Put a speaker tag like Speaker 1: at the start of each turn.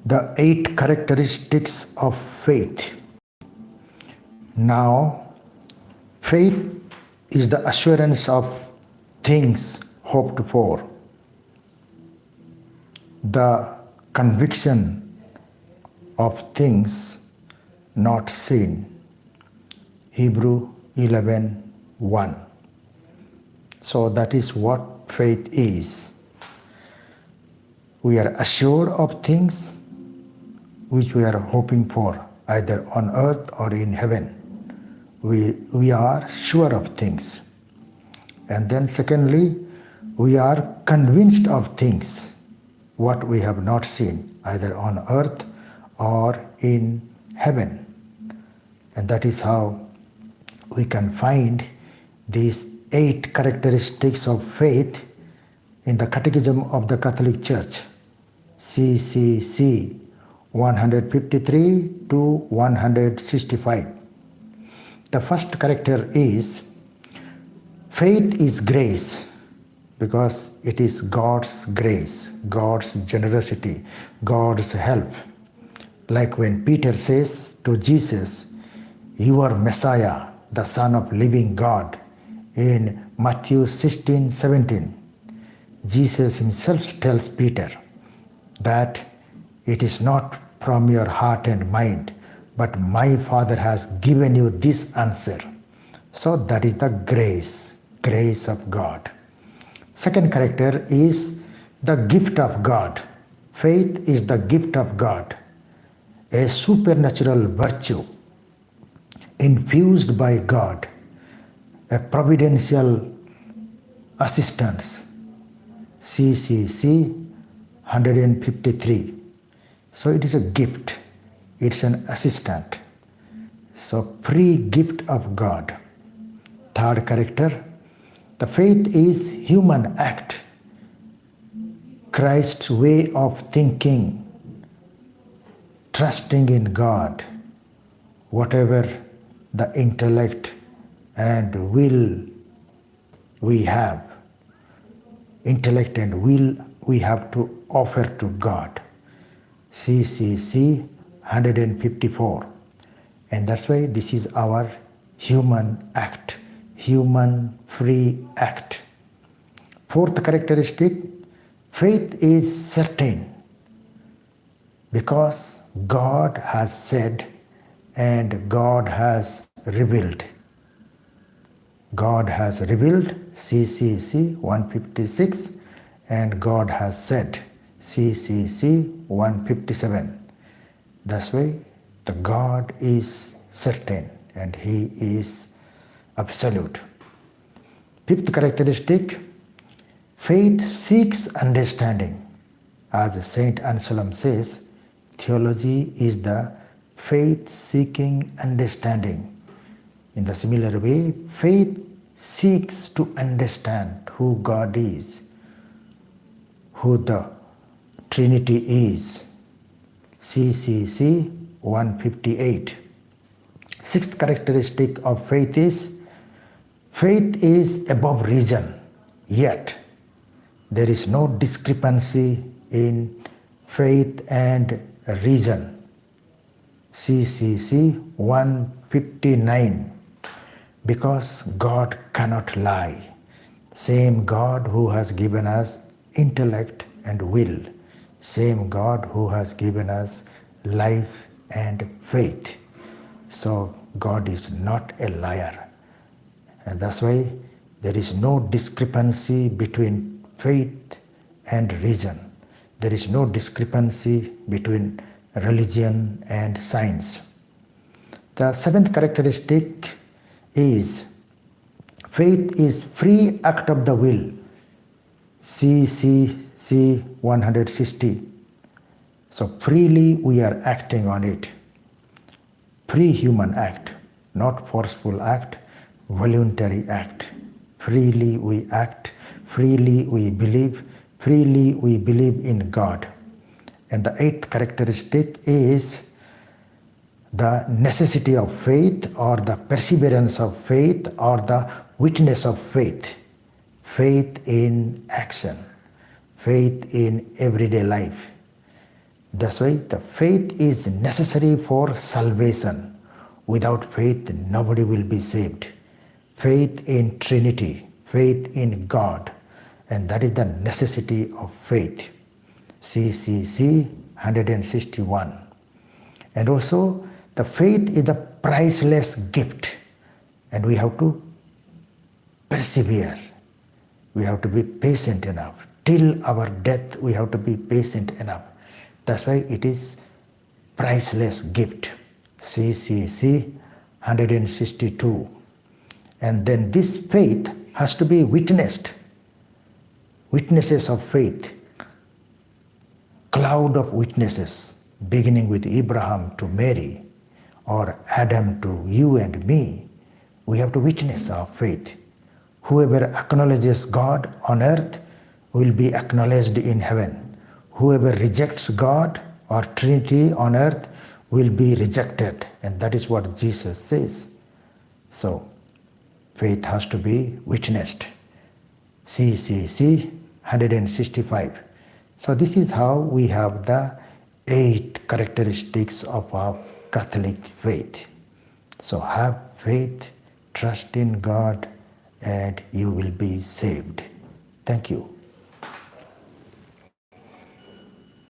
Speaker 1: the 8 characteristics of faith. Now, faith is the assurance of things hoped for, the conviction of things not seen. Hebrew 11:1. So that is what faith is. We are assured of things which we are hoping for, either on earth or in heaven. We are sure of things. And then secondly, we are convinced of things what we have not seen, either on earth or in heaven. And that is how we can find these 8 characteristics of faith in the Catechism of the Catholic Church, CCC 153 to 165. The first character is faith is grace, because it is God's grace, God's generosity, God's help. Like when Peter says to Jesus, "You are Messiah, the Son of living God," in Matthew 16:17. Jesus himself tells Peter that it is not from your heart and mind, but my Father has given you this answer. So that is the grace of God. Second character is the gift of God. Faith is the gift of God, a supernatural virtue infused by God, a providential assistance. CCC 153. So it is a gift, it's an assistant. So free gift of God. Third character, the faith is human act, Christ's way of thinking, trusting in God, whatever the intellect and will we have, intellect and will we have to offer to God. CCC 154. And that's why this is our human act, human free act. Fourth characteristic, faith is certain, because God has said and God has revealed. God has revealed, CCC 156, and God has said, CCC 157. That's why the God is certain and He is absolute. Fifth characteristic, faith seeks understanding. As Saint Anselm says, theology is the faith-seeking understanding. In the similar way, faith seeks to understand who God is, who the Trinity is. CCC 158. Sixth characteristic of faith is above reason, yet there is no discrepancy in faith and reason. CCC 159. Because God cannot lie. Same God who has given us intellect and will. Same God who has given us life and faith. So God is not a liar. And that's why there is no discrepancy between faith and reason. There is no discrepancy between religion and science. The seventh characteristic is faith is free act of the will. CCC 160. So freely we are acting on it. Free human act, not forceful act, voluntary act. Freely we act, freely we believe in God. And the eighth characteristic is the necessity of faith, or the perseverance of faith, or the witness of faith. Faith in action, faith in everyday life. That's why the faith is necessary for salvation. Without faith, nobody will be saved. Faith in Trinity, faith in God, and that is the necessity of faith. CCC 161. And also, the faith is a priceless gift, and we have to persevere. We have to be patient enough. Till our death, we have to be patient enough. That's why it is priceless gift. CCC 162. And then this faith has to be witnessed. Witnesses of faith. Cloud of witnesses, beginning with Abraham to Mary, or Adam to you and me. We have to witness our faith. Whoever acknowledges God on earth will be acknowledged in heaven. Whoever rejects God or Trinity on earth will be rejected. And that is what Jesus says. So, faith has to be witnessed. CCC 165. So this is how we have the 8 characteristics of our Catholic faith. So have faith, trust in God, and you will be saved. Thank you.